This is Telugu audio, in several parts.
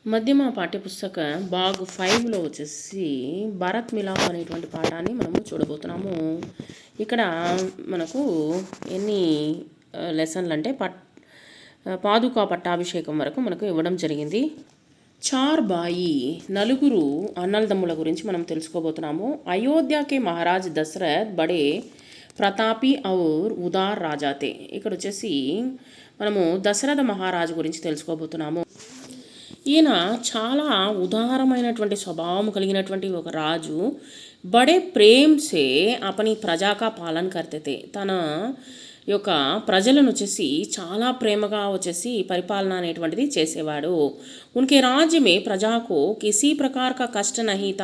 మధ్యమ పాఠ్యపుస్తక భాగ్ 5లో వచ్చేసి భరత్ మిలాప్ అనేటువంటి పాఠాన్ని మనము చూడబోతున్నాము. ఇక్కడ మనకు ఎన్ని లెసన్లు అంటే పాదుకా పట్టాభిషేకం వరకు మనకు ఇవ్వడం జరిగింది. చార్ బాయి నలుగురు అన్నలదమ్ముల గురించి మనం తెలుసుకోబోతున్నాము. అయోధ్యకే మహారాజ్ దశరథ్ బడే ప్రతాపి ఔర్ ఉదార్ రాజాతే. ఇక్కడ వచ్చేసి మనము దశరథ మహారాజు గురించి తెలుసుకోబోతున్నాము. ఈయన చాలా ఉదారమైనటువంటి స్వభావం కలిగినటువంటి ఒక రాజు. బడే ప్రేమ్సే అపని ప్రజాకా పాలన కర్తతే. తన యొక్క ప్రజలను వచ్చేసి చాలా ప్రేమగా వచ్చేసి పరిపాలన అనేటువంటిది చేసేవాడు. ఉన్కే రాజ్యమే ప్రజాకు కిసీ ప్రకార కా కష్ట నహిత.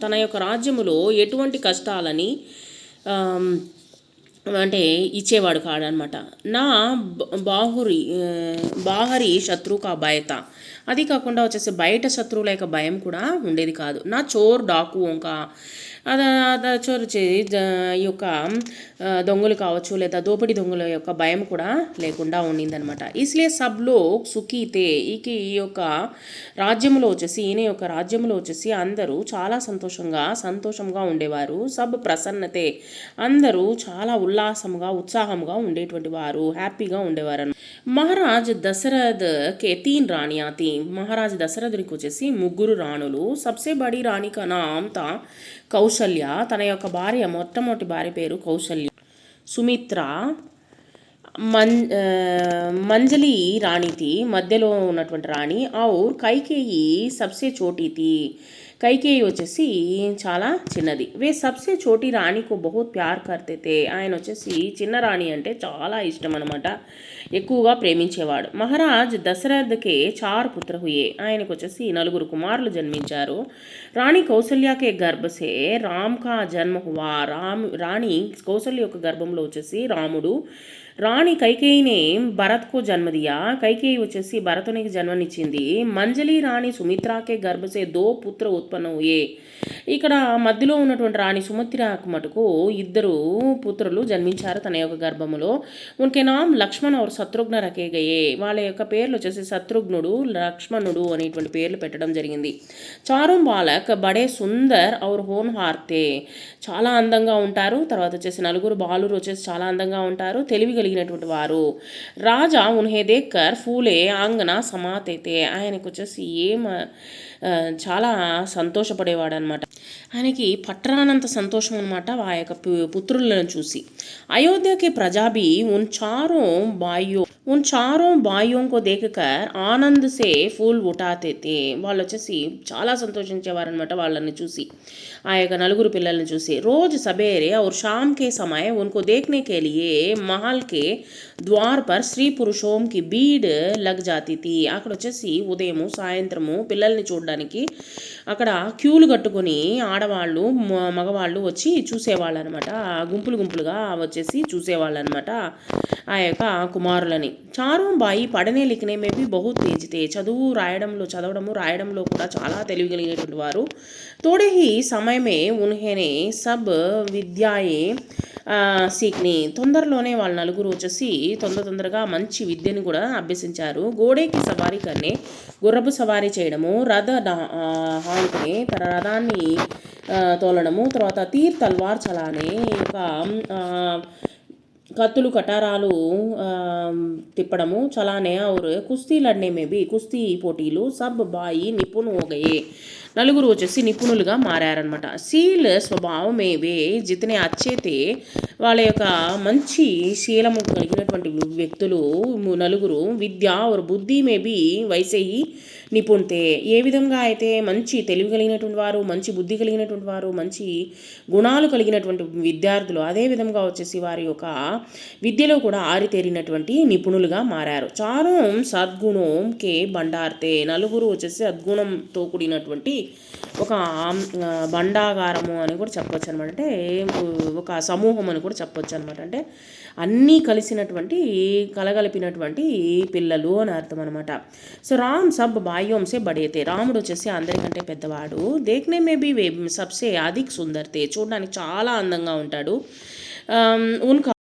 తన యొక్క రాజ్యములో ఎటువంటి కష్టాలని అంటే ఇచ్చేవాడు కాడనమాట. నా బాహరి శత్రువుకా భయత. అది కాకుండా వచ్చేసి బయట శత్రువుల యొక్క భయం కూడా ఉండేది కాదు. నా చోర్ డాకు ఇంకా చోరు ఈ యొక్క దొంగలు కావచ్చు లేదా దోపిడీ దొంగల యొక్క భయం కూడా లేకుండా ఉండిందనమాట. ఇస్లే సబ్లో సుఖీతే. ఈ యొక్క రాజ్యంలో వచ్చేసి ఈయన యొక్క రాజ్యంలో వచ్చేసి అందరూ చాలా సంతోషంగా ఉండేవారు. సబ్ ప్రసన్నతే. అందరూ చాలా ఉత్సాహంగా ఉండేటువంటి వారు, హ్యాపీగా ఉండేవారు. మహారాజ్ దశరథ్ కే 3 రాణియా థీ. మహారాజ్ దశరథునికి వచ్చేసి 3 రాణులు. సబ్సే బడి రాణి కా నామ్ తా కౌసల్య. తన యొక్క మొట్టమొదటి భార్య పేరు కౌసల్య. సుమిత్ర మంజలి రాణి థీ, మధ్యలో ఉన్నటువంటి రాణి. ఔర్ కైకేయి సబ్సే చోటీ థీ. కైకేయి వచ్చేసి చాలా చిన్నది. వే సబ్సే చోటీ రాణికు బహుత్ ప్యార్ కర్తే తే. ఆయన వచ్చేసి చిన్న రాణి అంటే చాలా ఇష్టం అనమాట, ఎక్కువగా ప్రేమించేవాడు. మహారాజ్ దశరథ్కే 4 పుత్ర హుయే. ఆయనకు వచ్చేసి 4 కుమారులు జన్మించారు. రాణి కౌసల్యకే గర్భసే రామ్ కా జన్మ హువా. రాణి కౌసల్య యొక్క గర్భంలో వచ్చేసి రాముడు. రాణి కైకేయినే భరత్కు జన్మదియా. కైకేయి వచ్చేసి భరతునికి జన్మనిచ్చింది. మంజలి రాణి సుమిత్రాకే గర్భసే 2 పుత్ర ఉత్పన్న హుయే. ఇక్కడ మధ్యలో ఉన్నటువంటి రాణి సుమిత్రకు మటుకు 2 పుత్రులు జన్మించారు తన యొక్క గర్భములో. ఉన్కే నామ్ లక్ష్మణ్ ఔర్ శత్రుఘ్న రకే గయే. వాళ్ళ యొక్క పేర్లు వచ్చేసి శత్రుఘ్నుడు, లక్ష్మణుడు అనేటువంటి పేర్లు పెట్టడం జరిగింది. చారం బాలక్ బడే సుందర్ ఔర్ హోన్హార్తే. చాలా అందంగా ఉంటారు. తర్వాత వచ్చేసి 4 బాలురు వచ్చేసి చాలా అందంగా ఉంటారు, తెలివి కలిగినటువంటి వారు. రాజా ఉన్హే దేక్కర్ ఫూలే ఆంగన సమాతేతే. ఆయనకు వచ్చేసి చాలా సంతోషపడేవాడు అనమాట. ఆయనకి పట్టరానంత సంతోషం అనమాట ఆ యొక్క పుత్రులను చూసి. అయోధ్యకి ప్రజాభి ఉన్ చారోं भाइयों को देखकर ఆనంద్ సే ఫూల్ ఉఠాతే తే. వాళ్ళు వచ్చేసి చాలా సంతోషించేవారనమాట వాళ్ళని చూసి, ఆ యొక్క 4 పిల్లల్ని చూసి. రోజు సవేరే और शाम के समय उनको देखने के लिए महल के द्वार पर स्त्री पुरुषों की भीड़ लग जाती थी. అక్కడ వచ్చేసి ఉదయము సాయంత్రము పిల్లల్ని చూడడానికి అక్కడ క్యూలు కట్టుకొని ఆడవాళ్ళు మగవాళ్ళు వచ్చి చూసేవాళ్ళు అనమాట. గుంపులుగా వచ్చేసి చూసేవాళ్ళు అనమాట ఆ యొక్క కుమారులని. చారోं బాయి పడనే లిఖనే మే బి బహుత్ తేజ్ తే. చదవడము రాయడంలో కూడా చాలా తెలివి కలిగినటువంటి వారు. తోడే హీ సమయమే ఉన్హేనే సబ్ విద్యాయే సీక్ని. తొందరలోనే వాళ్ళ 4 వచ్చేసి తొందరగా మంచి విద్యను కూడా అభ్యసించారు. గోడేకి సవారీ కన్నే, గుర్రపు సవారీ చేయడము, హాంకనే తన రథాన్ని తోలడము, తర్వాత తీర్ తల్వార్ చలానే, ఇంకా కత్తులు కటారాలు తిప్పడము, చలానే ఔర్ కుస్తీ లడ్నే మే బి. కుస్తీ పోటీలు. సబ్ బాయి నిపుణ్ హో గయే. 4 వచ్చేసి నిపుణులుగా మారారనమాట. శీల్ స్వభావమేవే జితనే అచ్చేతే. వాళ్ళ యొక్క మంచి శీలము కలిగినటువంటి వ్యక్తులు 4. విద్య और బుద్ధి మేబీ వైసేహి నిపుణ్తే. ఏ విధంగా అయితే మంచి తెలివి కలిగినటువంటి వారు, మంచి బుద్ధి కలిగినటువంటి వారు, మంచి గుణాలు కలిగినటువంటి విద్యార్థులు, అదే విధంగా వచ్చేసి వారి యొక్క విద్యలో కూడా ఆరితేరినటువంటి నిపుణులుగా మారారు. చారోం సద్గుణం కే బండార్తే. 4 వచ్చేసి సద్గుణంతో కూడినటువంటి ఒక బండాగారము అని కూడా చెప్పొచ్చు అనమాట. అంటే ఒక సమూహం అని కూడా చెప్పొచ్చు అనమాట. అంటే అన్నీ కలగలిపినటువంటి పిల్లలు అని అర్థం అనమాట. సో రామ్ సబ్ భాయ్యోం సే బడేతే. రాముడు వచ్చేసి అందరికంటే పెద్దవాడు. దేఖ్నే మే బి సబ్సే అధిక్ సుందర్తే. చూడడానికి చాలా అందంగా ఉంటాడు. ఉన్కా